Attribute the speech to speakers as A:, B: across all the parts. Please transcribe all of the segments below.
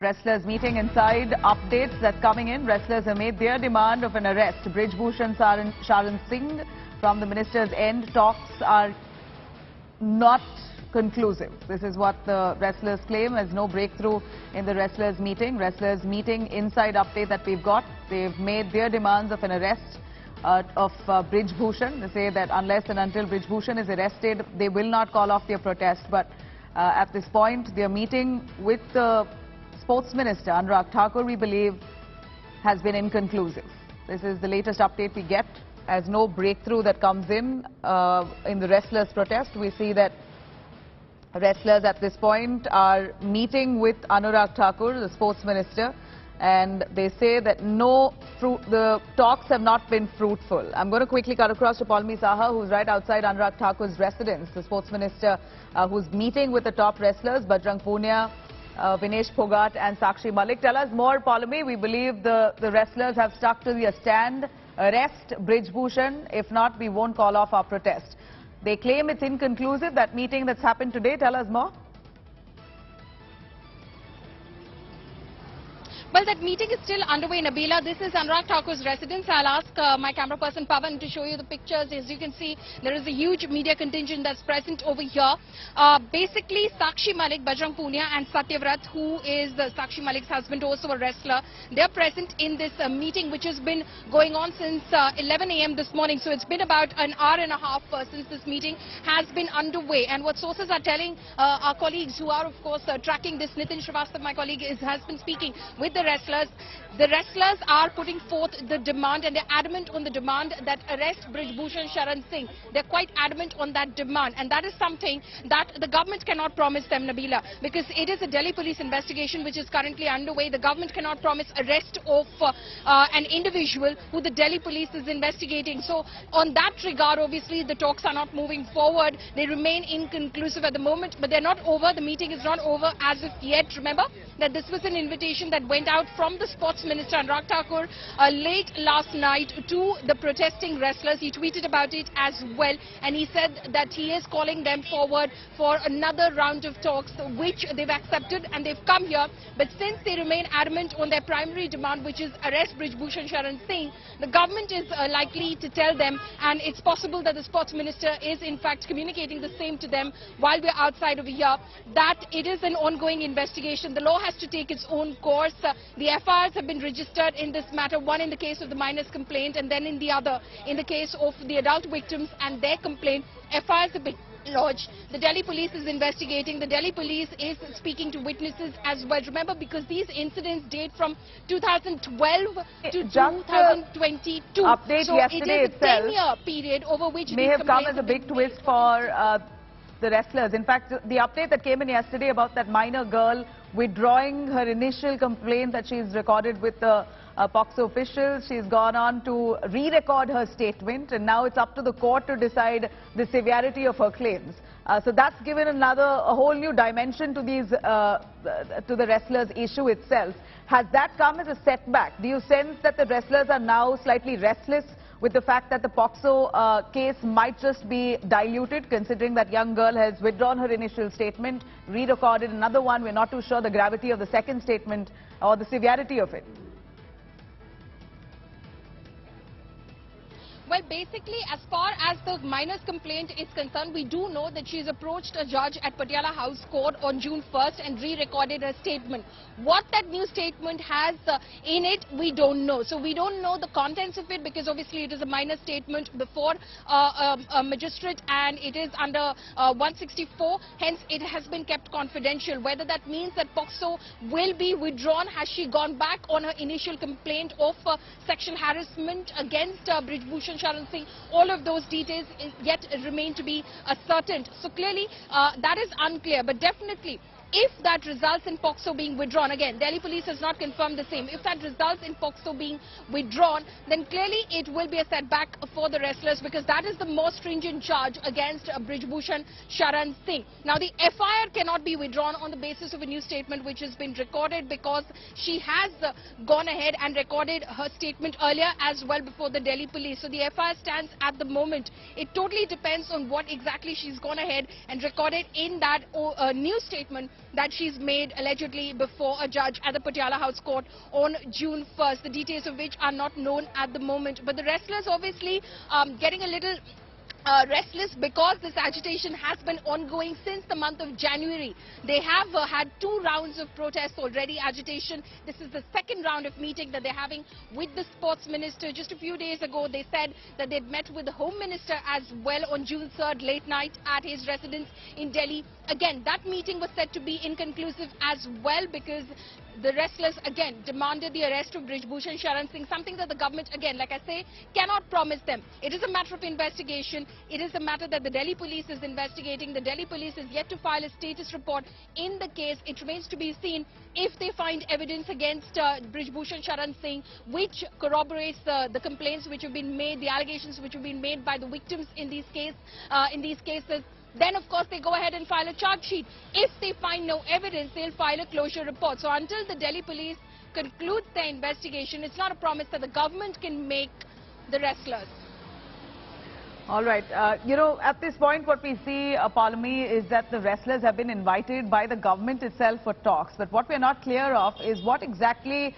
A: Wrestlers meeting inside, updates that's coming in. Wrestlers have made their demand of an arrest. Brij Bhushan Sharan Singh from the minister's end. Talks are not conclusive. This is what the wrestlers claim. There's no breakthrough in the wrestlers meeting. Wrestlers meeting inside update that we've got. They've made their demands of an arrest of Brij Bhushan. They say that unless and until Brij Bhushan is arrested, they will not call off their protest. But at this point, they're meeting with the Sports Minister, Anurag, Thakur, we believe, has been inconclusive. This is the latest update we get. As no breakthrough that comes in the wrestlers' protest, we see that wrestlers at this point are meeting with Anurag Thakur, the Sports Minister, and they say that the talks have not been fruitful. I'm going to quickly cut across to Saha, who's right outside Anurag Thakur's residence, the Sports Minister, who's meeting with the top wrestlers, Bajrang, Punia, Vinesh Phogat and Sakshi. Malik, tell us more, Polemy. We believe the wrestlers have stuck to their stand. Arrest Brij Bhushan. If not, we won't call off our protest. They claim it's inconclusive, that meeting that's happened today. Tell us more.
B: Well, that meeting is still underway, Nabila. This is Anurag Thakur's residence. I'll ask my camera person Pavan to show you the pictures. As you can see, there is a huge media contingent that's present over here. Basically, Sakshi, Malik, Bajrang, Punia and Satyavrat, who is Sakshi Malik's husband, also a wrestler, they're present in this meeting, which has been going on since 11 a.m. this morning. So it's been about an hour and a half since this meeting has been underway. And what sources are telling our colleagues who are, of course, tracking this, Nitin Shrivastava, my colleague, has been speaking with the wrestlers. The wrestlers are putting forth the demand, and they're adamant on the demand that arrest Brij Bhushan Sharan Singh. They're quite adamant on that demand, and that is something that the government cannot promise them, Nabila, because it is a Delhi police investigation which is currently underway. The government cannot promise arrest of an individual who the Delhi police is investigating. So on that regard, obviously, the talks are not moving forward. They remain inconclusive at the moment, but they're not over. The meeting is not over as of yet. Remember that this was an invitation that went out from the Sports Minister Anurag Thakur late last night to the protesting wrestlers. He tweeted about it as well, and he said that he is calling them forward for another round of talks, which they've accepted, and they've come here. But since they remain adamant on their primary demand, which is arrest Brij Bhushan Sharan Singh, the government is likely to tell them, and it's possible that the Sports Minister is in fact communicating the same to them while we're outside over here, that it is an ongoing investigation. The law has to take its own course. The FIRs have been registered in this matter, one in the case of the minor's complaint and then in the other in the case of the adult victims and their complaint. FIRs have been lodged. The Delhi police is investigating. The Delhi police is speaking to witnesses as well. Remember, because these incidents date from 2012 to 2022.
A: Update
B: so
A: yesterday
B: it is a 10-year period over which
A: may have come as a big twist for the wrestlers. In fact, the update that came in yesterday about that minor girl withdrawing her initial complaint that she's recorded with the Pocso officials, she's gone on to re-record her statement, and now it's up to the court to decide the severity of her claims. So that's given a whole new dimension to these to the wrestlers' issue itself. Has that come as a setback? Do you sense that the wrestlers are now slightly restless with the fact that the Pocso case might just be diluted, considering that young girl has withdrawn her initial statement, re-recorded another one? We're not too sure the gravity of the second statement or the severity of it.
B: Well, basically, as far as the minor's complaint is concerned, we do know that she's approached a judge at Patiala House Court on June 1st and re-recorded her statement. What that new statement has in it, we don't know. So we don't know the contents of it, because obviously it is a minor statement before a magistrate, and it is under 164. Hence, it has been kept confidential. Whether that means that Pocso will be withdrawn, has she gone back on her initial complaint of sexual harassment against Brij Bhushan Sharan Singh, all of those details yet remain to be ascertained. So clearly that is unclear, but definitely if that results in Pocso being withdrawn, again, Delhi police has not confirmed the same. If that results in Pocso being withdrawn, then clearly it will be a setback for the wrestlers, because that is the most stringent charge against Brij Bhushan Sharan Singh. Now, the FIR cannot be withdrawn on the basis of a new statement which has been recorded, because she has gone ahead and recorded her statement earlier as well before the Delhi police. So the FIR stands at the moment. It totally depends on what exactly she's gone ahead and recorded in that new statement that she's made allegedly before a judge at the Patiala House Court on June 1st, the details of which are not known at the moment. But the wrestlers obviously getting a little restless because this agitation has been ongoing since the month of January. They have had 2 rounds of protests already, agitation. This is the second round of meeting that they're having with the sports minister. Just a few days ago, they said that they'd met with the Home Minister as well on June 3rd, late night at his residence in Delhi. Again, that meeting was said to be inconclusive as well because the wrestlers again demanded the arrest of Brij Bhushan Sharan Singh, something that the government, again, like I say, cannot promise them. It is a matter of investigation. It is a matter that the Delhi police is investigating. The Delhi police is yet to file a status report in the case. It remains to be seen if they find evidence against Brij Bhushan Sharan Singh, which corroborates the complaints which have been made, the allegations which have been made by the victims in these cases. Then, of course, they go ahead and file a charge sheet. If they find no evidence, they'll file a closure report. So until the Delhi police concludes their investigation, it's not a promise that the government can make the wrestlers.
A: All right. At this point, what we see, Palami, is that the wrestlers have been invited by the government itself for talks. But what we're not clear of is what exactly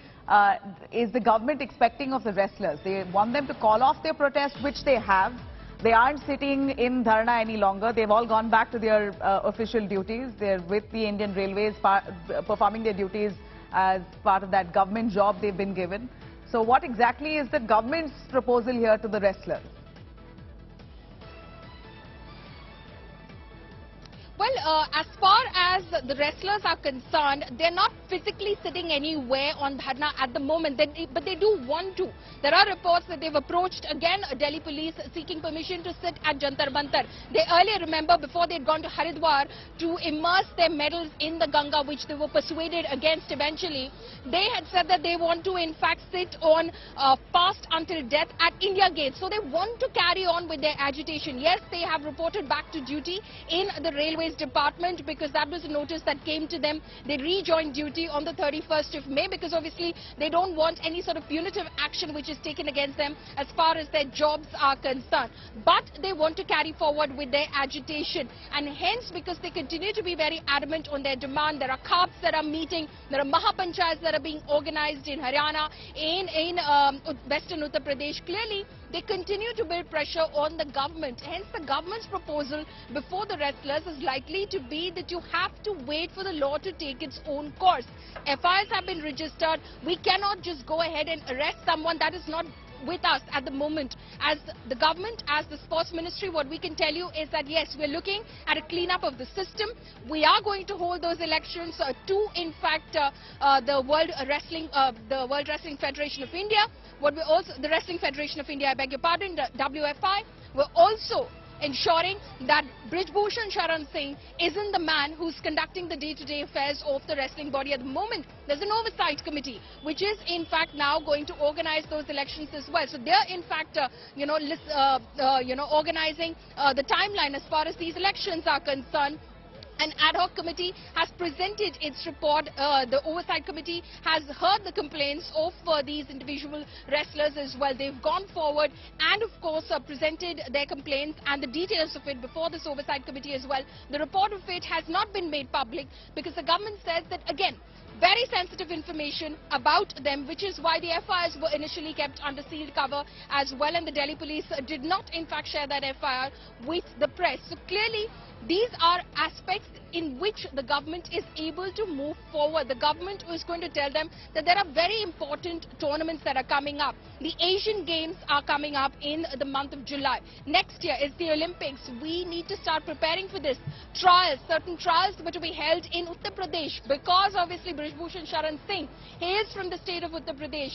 A: is the government expecting of the wrestlers. They want them to call off their protest, which they have. They aren't sitting in dharna any longer. They've all gone back to their official duties. They're with the Indian Railways, performing their duties as part of that government job they've been given. So what exactly is the government's proposal here to the wrestlers?
B: Well, as far as the wrestlers are concerned, they're not physically sitting anywhere on dharna at the moment, but they do want to. There are reports that they've approached, again, Delhi police seeking permission to sit at Jantar Mantar. They earlier, remember, before they'd gone to Haridwar to immerse their medals in the Ganga, which they were persuaded against eventually. They had said that they want to, in fact, sit on fast until death at India Gate. So they want to carry on with their agitation. Yes, they have reported back to duty in the Railways Department because that was a notice that came to them. They rejoined duty on the 31st of May because obviously they don't want any sort of punitive action which is taken against them as far as their jobs are concerned. But they want to carry forward with their agitation, and hence, because they continue to be very adamant on their demand, there are CARPs that are meeting, there are Mahapanchayats that are being organized in Haryana, in Western Uttar Pradesh. Clearly, they continue to build pressure on the government. Hence, the government's proposal before the wrestlers is likely to be that you have to wait for the law to take its own course. FIRs have been registered. We cannot just go ahead and arrest someone that is not with us at the moment. As the government, as the sports ministry, what we can tell you is that yes, we're looking at a cleanup of the system. We are going to hold those elections to, in fact, the World Wrestling Federation of India. The Wrestling Federation of India, I beg your pardon, the WFI. We're also ensuring that Brij Bhushan Sharan Singh isn't the man who's conducting the day-to-day affairs of the wrestling body at the moment. There's an oversight committee which is in fact now going to organize those elections as well. So they're in fact organizing the timeline as far as these elections are concerned. An ad hoc committee has presented its report. The oversight committee has heard the complaints of these individual wrestlers as well. They've gone forward and, of course, presented their complaints and the details of it before this oversight committee as well. The report of it has not been made public because the government says that, again, very sensitive information about them, which is why the FIRs were initially kept under sealed cover as well, and the Delhi police did not, in fact, share that FIR with the press. So clearly, these are aspects in which the government is able to move forward. The government is going to tell them that there are very important tournaments that are coming up. The Asian Games are coming up in the month of July. Next year is the Olympics. We need to start preparing for this. Certain trials were to be held in Uttar Pradesh because obviously Brij Bhushan Sharan Singh, he is from the state of Uttar Pradesh.